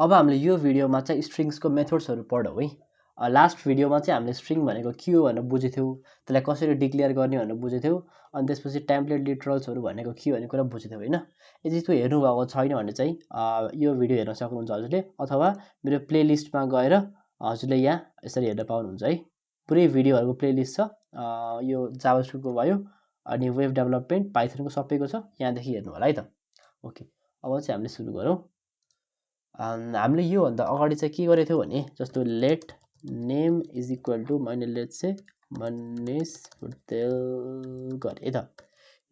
अब हामीले यो भिडियोमा चाहिँ स्ट्रिङ्सको मेथड्सहरु पढौँ है। लास्ट भिडियोमा चाहिँ हामीले स्ट्रिङ भनेको के हो भनेर बुझेथ्यौ, त्यसलाई कसरी डिक्लेयर गर्ने भनेर बुझेथ्यौ, अनि त्यसपछि टेम्प्लेट लिटरल्सहरु भनेको के भन्ने कुरा बुझेथ्यौ हैन। यदि त्यो हेर्नु भएको छैन भने चाहिँ यो भिडियो हेर्न सक्नुहुन्छ हजुरले, अथवा मेरो प्लेलिस्टमा गएर हजुरले यहाँ यसरी हेर्न पाउनुहुन्छ है। पुरै भिडियोहरुको प्लेलिस्ट छ। यो जावास्क्रिप्टको भयो, अनि वेब डेभलपमेन्ट पाइथनको सबैको छ, यहाँदेखि हेर्नु होला है त। ओके, अब चाहिँ हामीले सुरु गरौँ। हामीले यो भन्दा अगाडि चाहिँ के गरेथ्यौ भने जस्तो let name is equal to मैले लेट्स से मनीष बुट्टेल गरे है त।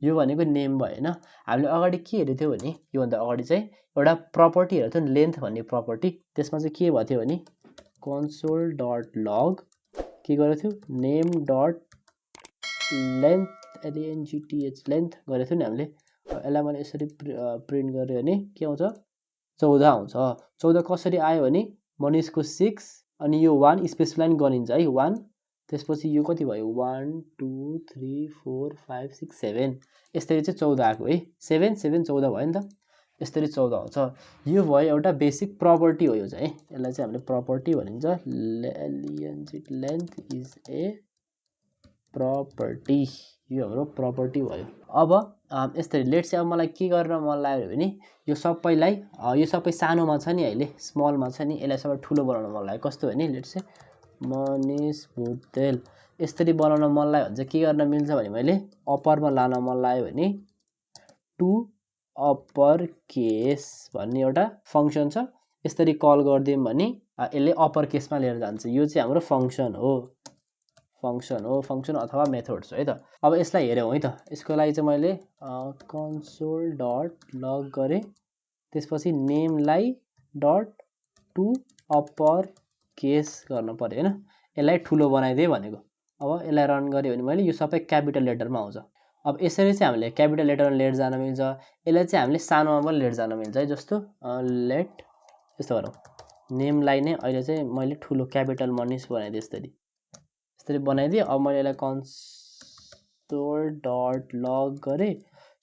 यो भनेको नेम भयो हैन। हामीले अगाडि के हेरेथ्यौ भने यो भन्दा अगाडि चाहिँ एउटा प्रपर्टी हेरेथ्यौ नि, लेन्थ भन्ने प्रपर्टी। त्यसमा चाहिँ के भयो भने console.log के गरेथ्यौ name dot length length length गरेथ्यौ नि हामीले। यसलाई मैले यसरी प्रिन्ट गरे भने के आउँछ 14 आउँछ। 14 कसरी आयो भने मनीषको 6 अनि यो 1 स्पेसिफाई गरिन्छ है 1, त्यसपछि यो कति भयो 1 2 3 4 5 6 7, यसरी चाहिँ 14 आको है। 7 7 14 भयो नि त, यसरी 14 आउँछ। यो भयो एउटा बेसिक प्रपर्टी हो यो चाहिँ, यसलाई चाहिँ हामीले प्रपर्टी भनिन्छ। लेन्थ इज ए प्रपर्टी, यो हाम्रो प्रपर्टी भयो। अब यस्तै लेट्स चाहिँ अब मलाई के गर्न मन लाग्यो भने यो सबैलाई यो सबै सानोमा छ नि अहिले स्मलमा छ नि, यसलाई सबै ठुलो बनाउन मन लाग्यो। कस्तो भने लेट्स चाहिँ मनीष बुट्टेल यसरी बनाउन मन लाग्यो भने चाहिँ के गर्न मिल्छ भने मैले अप्परमा लान मन लाग्यो भने टु अप्पर केस भन्ने एउटा फंक्सन छ, यसरी कल गर्दियौं भने यसले अप्पर केसमा लिएर जान्छ। यो चाहिँ हाम्रो फंक्सन हो, फंक्सन अथवा मेथड्स है त। अब यसलाई हेर्यौं है त, यसको लागि चाहिँ मैले console.log गरे, त्यसपछि नेमलाई डट टु अप्पर केस गर्न पर्यो हैन। यसलाई ठुलो बनाइदिए भनेको। अब यसलाई रन गर्यो भने मैले यो सबै क्यापिटल लेटरमा आउँछ। अब यसरी चाहिँ हामीले क्यापिटल लेटरमा लिएर जान मिल्छ। यसलाई चाहिँ हामीले सानोमा पनि लिएर जान मिल्छ है। जस्तो लेट यस्तो गरौँ, नेमलाई नै अहिले चाहिँ मैले ठुलो क्यापिटल मनीष बनाइदिए यसरी बनाइदिए। अब मैले यसलाई console.log गरे,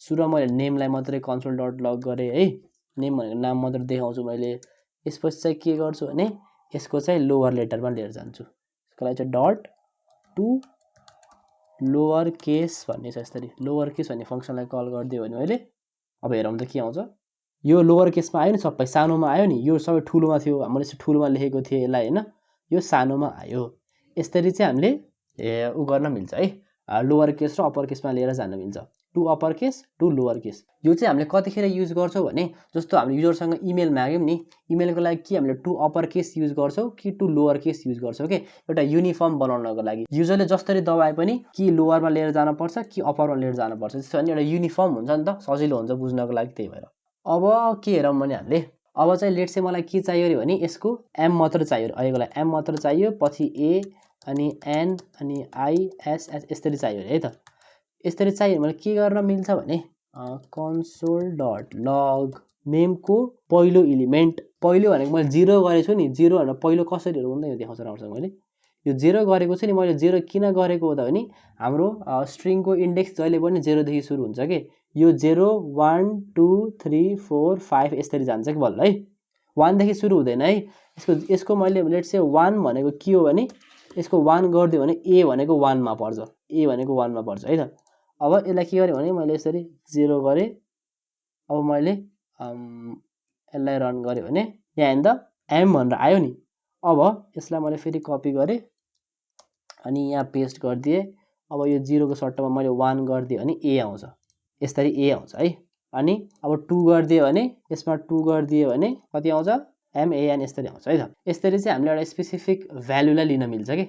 सुरुमा मैले नेमलाई मात्रै console.log गरे है, नेम भनेको नाम मात्र देखाउँछु मैले। यसपछि चाहिँ के गर्छु भने यसको चाहिँ लोअर लेटरमा लिएर जान्छु। यसको लागि चाहिँ डट टु लोअर केस भन्ने छ, यसरी लोअर केस भन्ने फंक्सनलाई कल गरिदियो भने मैले अब हेरौँ त के आउँछ। यो लोअर केसमा आयो नि, सबै सानोमा आयो नि, यो सबै ठुलोमा थियो, मैले यसो ठुलोमा लेखेको थिएँ यसलाई हैन, यो सानोमा आयो। यसरी चाहिँ हामीले उ गर्न मिल्छ है, लोअर केस र अप्पर केसमा लिएर जान मिल्छ। To upper case to lower case. यो चाहिँ हामीले कतिखेर युज गर्छौं भने जस्तो हामीले युजरसँग इमेल माग्यौं नि, इमेलको लागि के हामीले टु अप्पर केस युज गर्छौं कि टु लोअर केस युज गर्छौं के, एउटा युनिफर्म बनाउनको लागि। युजरले जसरी दबाए पनि कि लोअरमा लिएर जान पर्छ कि अप्परमा लिएर जान पर्छ, त्यसो भने एउटा युनिफर्म हुन्छ नि त, सजिलो हुन्छ बुझ्नको लागि, त्यही भएर। अब के हेरौं भने हामीले अब चाहिँ लेट चाहिँ मलाई के चाहियो भने यसको एम मात्र चाहियो, अहिलेको लागि एम मात्र चाहियो, पछि ए अनि एन अनि आई एस एस यसरी चाहियो है त। यसरी चाहियो भने के गर्न मिल्छ भने console.log नेमको पहिलो एलिमेन्ट, पहिलो भनेको मैले 0 गरेछु नि, 0 भनेर पहिलो कसरी हेरौँ त, यो देखाउँछ राम्रोसँग मैले यो 0 गरेको छु नि। मैले 0 किन गरेको हो त भने हाम्रो स्ट्रिङको इन्डेक्स जहिले पनि 0 देखि सुरु हुन्छ के, यो 0 1 2 3 4 5 यसरी जान्छ कि बल्ल है, 1 देखि सुरु हुँदैन है। यसको मैले लेट्स से 1 भनेको के हो भने यसको 1 गर्दियो भने ए भनेको 1 मा पर्छ, ए भनेको 1 मा पर्छ है त। अब यसलाई के गरे भने मैले यसरी 0 गरे। अब मैले यसलाई रन गरे भने यहाँ हेर्दा एम भनेर आयो नि। अब यसलाई मैले फेरि कपी गरे अनि यहाँ पेस्ट गरिदिए। अब यो 0 को सट्टामा मैले 1 गरिदिए भने ए आउँछ, यसरी ए आउँछ है। अनि अब 2 गरिदिए भने यसमा 2 गरिदिए भने कति आउँछ एम ए एन यसरी आउँछ है त। यसरी चाहिँ हामीले एउटा स्पेसिफिक भ्यालुलाई लिन मिल्छ के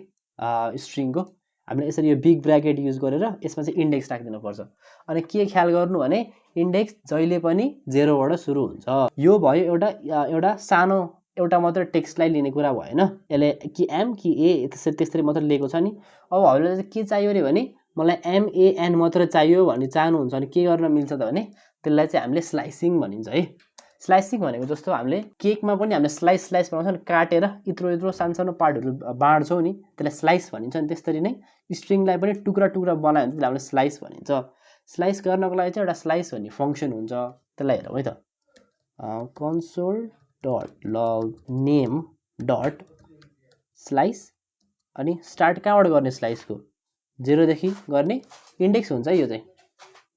स्ट्रिङको। हामीले यसरी यो बिग ब्र्याकेट युज गरेर यसमा चाहिँ इन्डेक्स राखिदिनु पर्छ। अनि के ख्याल गर्नु भने इन्डेक्स जहिले पनि 0 बाट सुरु हुन्छ। यो भयो एउटा सानो एउटा मात्र टेक्स्टलाई लिने कुरा भएन, यसले कि एम कि ए त्यसरी मात्र लिएको छ नि। अब हजुरलाई चाहिँ के चाहियो रे भने मलाई एम ए एन मात्र चाहियो भन्ने चाहनुहुन्छ भने के गर्न मिल्छ त भने त्यसलाई चाहिँ हामीले स्लाइसिङ भनिन्छ है। स्लाइसिङ भनेको जस्तो हामीले केकमा पनि हामीले स्लाइस बनाउँछौं नि, काटेर इत्रो सानो पार्टहरु बाँड्छौं नि, त्यसलाई स्लाइस भनिन्छ नि। त्यसरी नै स्ट्रिङलाई पनि टुक्रा टुक्रा बनायो भने त्यसलाई हामीले स्लाइस भनिन्छ। स्लाइस गर्नको लागि चाहिँ एउटा स्लाइस भन्ने फंक्सन हुन्छ, त्यसलाई हेरौँ है त। console डट लग नेम डट स्लाइस अनि स्टार्ट कहाँबाट गर्ने स्लाइसको 0 देखि गर्ने इन्डेक्स हुन्छ यो चाहिँ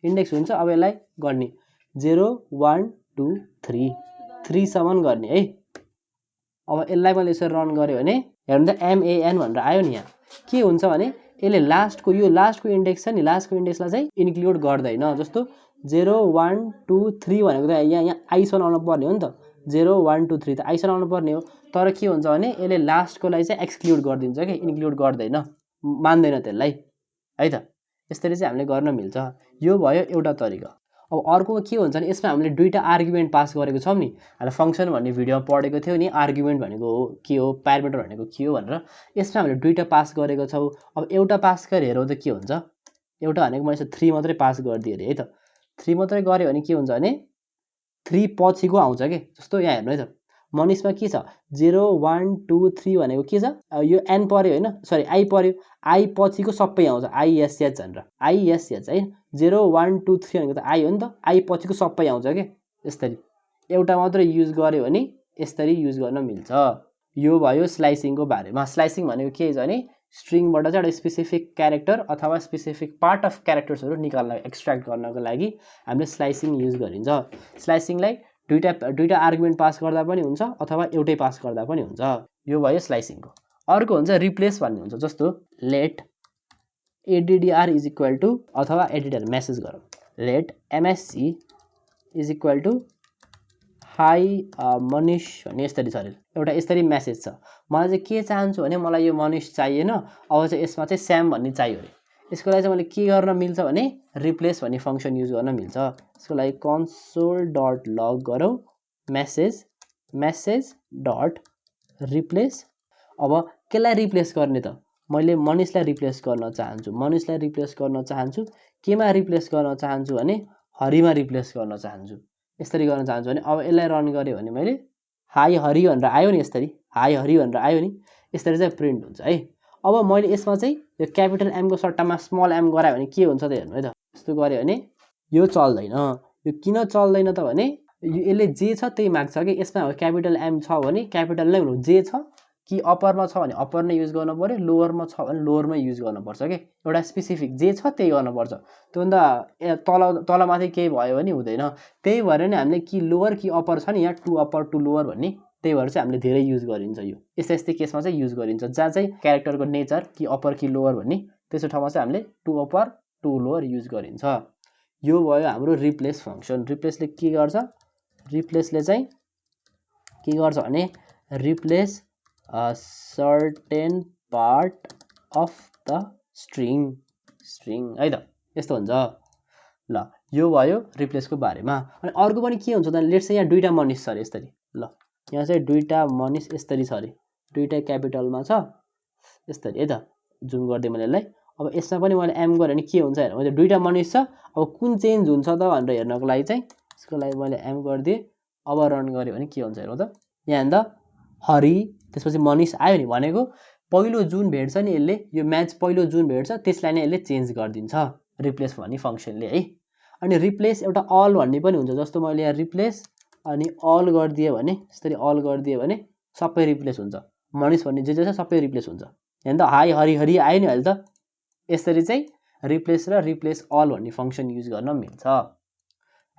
इन्डेक्स हुन्छ अब यसलाई गर्ने 0 1 2 3 3 सम्म गर्ने है अब यसलाई मैले यसरी रन गरे भने हेर्नु त MAN भनेर आयो नि यहाँ के हुन्छ भने यसले लास्टको यो लास्टको इन्डेक्स छ नि लास्टको इन्डेक्सलाई चाहिँ इन्क्लुड गर्दैन जस्तो 0 1 2 3 भनेको त यहाँ आइसम्म आउनु पर्ने हो नि त 0 1 2 3 त आइसम्म आउनु पर्ने हो तर के हुन्छ भने यसले लास्टकोलाई चाहिँ एक्सक्लुड गरिदिन्छ कि इन्क्लुड गर्दैन मान्दैन त्यसलाई है त यसरी चाहिँ हामीले गर्न मिल्छ यो भयो एउटा तरिका अब अर्को के हुन्छ भने यसमा हामीले दुईटा आर्गुमेन्ट पास गरेको छौं नि हामीले फंक्सन भन्ने भिडियोमा पढेको थियो नि आर्गुमेन्ट भनेको हो के हो प्यारामिटर भनेको के हो भनेर यसमा हामीले दुईटा पास गरेको छौं अब एउटा पास गरे हेरौँ त के हुन्छ एउटा भनेको मैले 3 मात्रै पास गरिदिए रे है त 3 मात्रै गरे भने के हुन्छ भने 3 पछिको आउँछ के जस्तो यहाँ हेर्नु है त मनिसमा के छ 0 1 2 3 भनेको के छ यो n पर्यो हैन सरी i पर्यो i पछिको सबै आउँछ ISH भनेर ISH है 0 1 2 3 भनेको त i हो नि त i पछिको सबै आउँछ के यसरी एउटा मात्र युज गर्यो भने यसरी युज गर्न मिल्छ यो भयो स्लाइसिङको बारेमा स्लाइसिङ भनेको के छ भने स्ट्रिङबाट चाहिँ एउटा स्पेसिफिक क्यारेक्टर अथवा स्पेसिफिक पार्ट अफ क्यारेक्टर्सहरु निकाल्न एक्सट्र्याक्ट गर्नको लागि हामीले स्लाइसिङ युज गरिन्छ स्लाइसिङलाई दुईटा आर्गुमेन्ट पास गर्दा पनि हुन्छ अथवा एउटै पास गर्दा पनि हुन्छ यो भयो स्लाइसिङको अर्को हुन्छ रिप्लेस भन्ने हुन्छ जस्तो let addr is equal to अथवा एडिटर मेसेज गरौँ let msc is equal to hi Manish भन्ने यसरी छ एउटा यसरी मेसेज छ मलाई चाहिँ के चाहन्छु भने मलाई यो मनिष चाहिएन अब चाहिँ यसमा चाहिँ स्याम भन्ने चाहियो रे यसको लागि चाहिँ मैले के गर्न मिल्छ भने रिप्लेस भन्ने फंक्सन युज गर्न मिल्छ यसको लागि console.log गरौँ मेसेज डट रिप्लेस अब केलाई रिप्लेस गर्ने त मैले मनिषलाई रिप्लेस गर्न चाहन्छु मनिषलाई रिप्लेस गर्न चाहन्छु केमा रिप्लेस गर्न चाहन्छु भने हरिमा रिप्लेस गर्न चाहन्छु यसरी गर्न चाहन्छु भने अब यसलाई रन गरे भने मैले हाई हरि भनेर आयो नि यसरी हाई हरि भनेर आयो नि यसरी चाहिँ प्रिन्ट हुन्छ है अब मैले यसमा चाहिँ यो क्यापिटल M को सट्टामा स्मल m गराए भने के हुन्छ त हेर्नु है त यस्तो गरे भने यो चल्दैन यो किन चल्दैन त भने यसले जे छ त्यही माग्छ के यसमा क्यापिटल M छ भने क्यापिटल नै हुनु जे छ कि अप्परमा छ भने अप्पर नै युज गर्नु पर्यो लोवरमा छ भने लोवरमै युज गर्नु पर्छ के एउटा स्पेसिफिक जे छ त्यही गर्नु पर्छ त्योभन्दा तल माथि केही भयो भने हुँदैन त्यही भएर नि हामीले कि लोवर कि अप्पर छ नि यहाँ टु अप्पर टु लोवर भन्ने त्यही भएर चाहिँ हामीले धेरै युज गरिन्छ यो यस्तै केसमा चाहिँ युज गरिन्छ जहाँ चाहिँ क्यारेक्टरको नेचर कि अप्पर कि लोवर भन्ने त्यसो ठाउँमा चाहिँ हामीले to upper to lower use गरिन्छ यो भयो हाम्रो रिप्लेस फंक्सन रिप्लेसले के गर्छ रिप्लेसले चाहिँ के गर्छ भने replace a certain part of the string है त यस्तो हुन्छ ल यो भयो रिप्लेसको बारेमा अनि अर्को पनि के हुन्छ त लेट्स से यहाँ दुईटा मनिष छ रे यसरी ल यहाँ चाहिँ दुईटा मनिष यसरी छ रे दुईटा क्यापिटलमा छ यसरी है त जुम गर्दै मैले यसलाई अब यसमा पनि मैले m गरे भने के हुन्छ हेर्नु मैले दुईटा मनिष छ अब कुन चेन्ज हुन्छ त भनेर हेर्नको लागि चाहिँ यसको लागि मैले m गर्दिए अब रन गरे भने के हुन्छ हेर्नु त यहाँ हेर्दा हरि त्यसपछि मनिष आयो नि भनेको पहिलो जुन भेट्छ नि यसले यो म्याच पहिलो जुन भेट्छ त्यसलाई नै यसले चेन्ज गरिदिन्छ रिप्लेस भन्ने फंक्सनले है अनि रिप्लेस एउटा अल भन्ने पनि हुन्छ जस्तो मैले यहाँ रिप्लेस अनि अल गरिदिए भने यसरी अल गरिदिए भने सबै रिप्लेस हुन्छ मनिष भन्ने जे छ सबै रिप्लेस हुन्छ हैन त हाई हरि हरि आयो नि अहिले त यसरी चाहिँ रिप्लेस र रिप्लेस अल भन्ने फंक्सन युज गर्न मिल्छ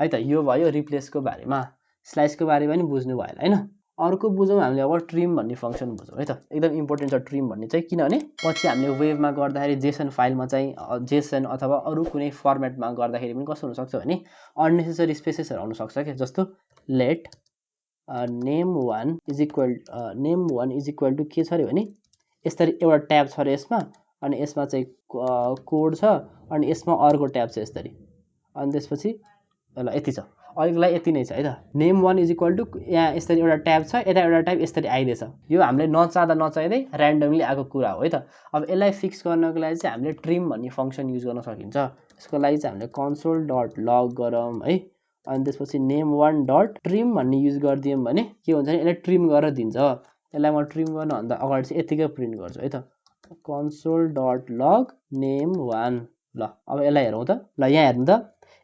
है त यो भयो रिप्लेसको बारेमा स्लाइसको बारेमा पनि बुझ्नु भयो हैन अर्को बुझौँ हामीले अब ट्रिम भन्ने फंक्सन बुझौँ है त एकदम इम्पोर्टेन्ट छ ट्रिम भन्ने चाहिँ किनभने पछि हामीले वेबमा गर्दाखेरि जेसन फाइलमा चाहिँ जेसन अथवा अरु कुनै फर्मेटमा गर्दाखेरि पनि कस्तो हुन सक्छ भने अननेसेसरी स्पेसेसहरु आउन सक्छ के जस्तो late name1 is equal to के छ रे भने यसरी एउटा ट्याब छ रे यसमा अनि यसमा चाहिँ कोड छ अनि यसमा अर्को ट्याब छ यसरी अनि त्यसपछि ल यति छ अहिलेलाई यति नै छ है त name1 इज इक्वल टु यहाँ यसरी एउटा ट्याब छ यता एउटा ट्याब यसरी आइदेछ यो हामीले नचाहदा नचाहिदै र्यान्डमली आएको कुरा हो है त अब यसलाई फिक्स गर्नको लागि चाहिँ हामीले ट्रिम भन्ने फंक्सन युज गर्न सकिन्छ यसको लागि चाहिँ हामीले console.log गरौँ है अनि त्यसपछि name1.trim भन्ने युज गर्दियौं भने के हुन्छ भने यसले ट्रिम गरेर दिन्छ यसलाई म ट्रिम गर्न भन्दा अगाडि चाहिँ यतिकै प्रिन्ट गर्छु है त console.log name1 ल अब यसलाई हेरौँ त ल यहाँ हेर्नु त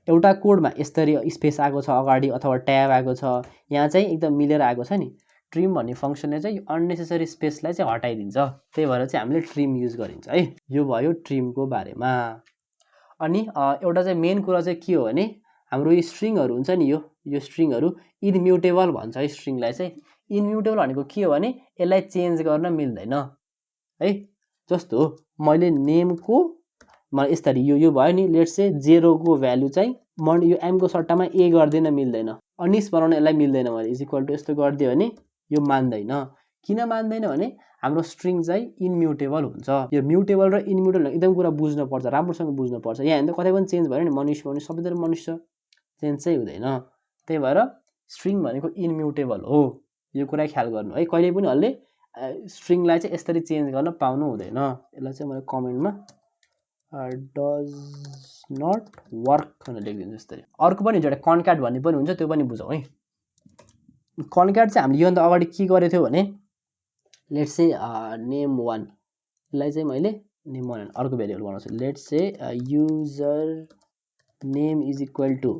एउटा कोडमा यसरी स्पेस आएको छ अगाडि अथवा ट्याब आएको छ, यहाँ चाहिँ एकदम मिलेर आएको छ नि, ट्रिम भन्ने फङ्सनले चाहिँ अननेसेसरी स्पेसलाई चाहिँ हटाइदिन्छ। त्यही भएर चाहिँ हामीले ट्रिम युज गरिन्छ है। यो भयो ट्रिमको बारेमा। अनि एउटा चाहिँ मेन कुरा चाहिँ के हो भने हाम्रो यो स्ट्रिङहरू हुन्छ नि, यो स्ट्रिङहरू इनम्युटेबल भन्छ है स्ट्रिङलाई चाहिँ। इनम्युटेबल भनेको के हो भने यसलाई चेन्ज गर्न मिल्दैन है। जस्तो मैले नेमको मलाई यसरी यो भयो नि, लेट्स से 0 को भ्यालु चाहिँ म यो m को सट्टामा a गर्दिन मिल्दैन, अनिस बनाउन यसलाई मिल्दैन। मैले इज इक्वल टु यस्तो गरिदियो भने यो मान्दैन। किन मान्दैन भने हाम्रो स्ट्रिङ चाहिँ इनम्युटेबल हुन्छ। यो म्युटेबल र इनम्युटेबल एकदम कुरा बुझ्नुपर्छ, राम्रोसँग बुझ्नुपर्छ। यहाँ हेर्दा कतै पनि चेन्ज भयो नि, मनुष्य सबैतिर मनुष्य चेन्ज चाहिँ हुँदैन। त्यही भएर स्ट्रिङ भनेको इनम्युटेबल हो, यो कुरा ख्याल गर्नु है। कहिले पनि हल्ले स्ट्रिङलाई चाहिँ यसरी चेन्ज गर्न पाउनु हुँदैन। यसलाई चाहिँ मैले कमेन्टमा डज नट वर्क भनेर लेखिदिन्छु यसरी। अर्को पनि एउटा कन्क्याट भन्ने पनि हुन्छ, त्यो पनि बुझौँ है। कन्क्याट चाहिँ हामीले योभन्दा अगाडि के गरेको थियो भने लेट्स से नेम 1 लाई चाहिँ मैले नेम 1 अर्को भेरिएबल बनाउँछु। Let's say user name is equal to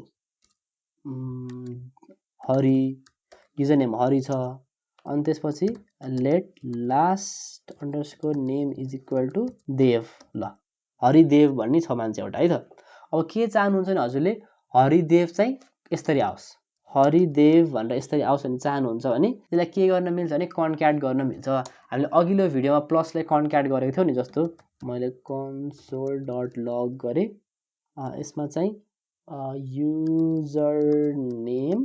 Hari, user name Hari छ। अनि त्यसपछि let last underscore name is equal to Dev. ल हरिदेव भन्ने छ मान्छे एउटा है त। अब के चाहनुहुन्छ भने हजुरले हरिदेव चाहिँ यसरी आओस्, हरिदेव भनेर यसरी आओस् भने चाहनुहुन्छ भने त्यसलाई के गर्न मिल्छ भने कन्क्याट गर्न मिल्छ। हामीले अघिल्लो भिडियोमा प्लसलाई कन्क्याट गरेको थियौँ नि, जस्तो मैले कन्सोल डट लग गरेँ, यसमा चाहिँ युजर नेम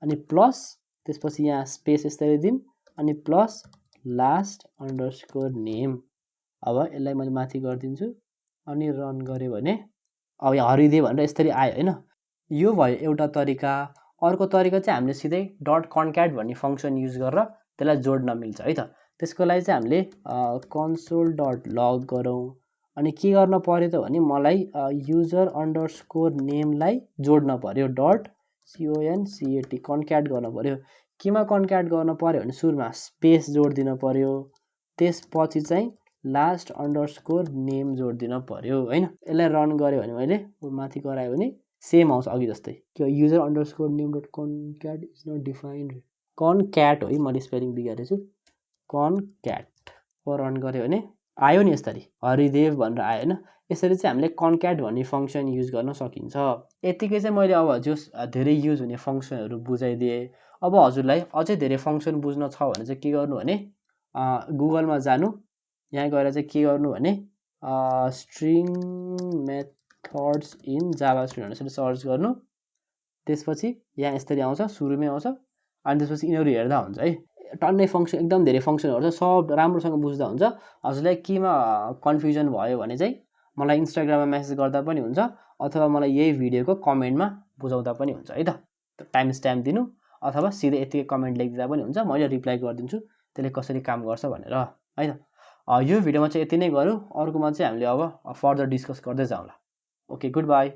अनि प्लस त्यसपछि यहाँ स्पेस यसरी दिउँ अनि प्लस लास्ट अंडरस्कोर नेम। अब यसलाई मैले माथि गरिदिन्छु अनि रन गऱ्यो भने अब यहाँ हरिदेव भनेर यसरी आयो हैन। यो भयो एउटा तरिका। अर्को तरिका चाहिँ हामीले सिधै डट कन्क्याट भन्ने फङ्सन युज गरेर त्यसलाई जोड्न मिल्छ है त। त्यसको लागि चाहिँ हामीले कन्सोल डट लग गरौँ अनि के गर्न पर्यो त भने मलाई युजर अंडरस्कोर नेमलाई जोड्न पर्यो, डट CONCAT कन्क्याट गर्न पर्यो। केमा कन्क्याट गर्न पर्यो भने सुरुमा स्पेस जोडिदिन पर्यो, त्यसपछि चाहिँ लास्ट अंडरस्कोर नेम जोडिदिन पर्यो हैन। यसलाई रन गऱ्यो भने मैले माथि गरायो भने सेम आउँछ अघि जस्तै। के user underscore name dot concat is not defined, concat हो है, मैले स्पेलिङ बिगारेछु, कन्क्याट हो। रन गऱ्यो भने आयो नि यसरी हरिदेव भनेर आयो हैन। यसरी चाहिँ हामीले कन्क्याट भन्ने फङ्सन युज गर्न सकिन्छ। यतिकै चाहिँ मैले अब जो धेरै युज हुने फङ्सनहरू बुझाइदिएँ। अब हजुरलाई अझै धेरै फङ्सन बुझ्न छ भने चाहिँ के गर्नु भने गुगलमा जानु, यहाँ गएर चाहिँ के गर्नु भने स्ट्रिङ मेथड्स इन जावास्क्रिप्ट भनेर सर्च गर्नु। त्यसपछि यहाँ यसरी आउँछ, सुरुमै आउँछ अनि त्यसपछि यिनीहरू हेर्दा हुन्छ है। टन्नै फङ्सन, एकदम धेरै फङ्सनहरू छ, सब राम्रोसँग बुझ्दा हुन्छ। हजुरलाई केमा कन्फ्युजन भयो भने चाहिँ मलाई इन्स्टाग्राममा मेसेज गर्दा पनि हुन्छ अथवा मलाई यही भिडियोको कमेन्टमा बुझाउँदा पनि हुन्छ है त। टाइम स्ट्याम्प दिनु अथवा सिधै यतिकै कमेन्ट लेखिदिँदा पनि हुन्छ, मैले रिप्लाई गरिदिन्छु त्यसले कसरी काम गर्छ भनेर है त। यो भिडियोमा चाहिँ यति नै गरौँ, अर्कोमा चाहिँ हामीले अब फर्दर डिस्कस गर्दै जाउँला। Okay, good by.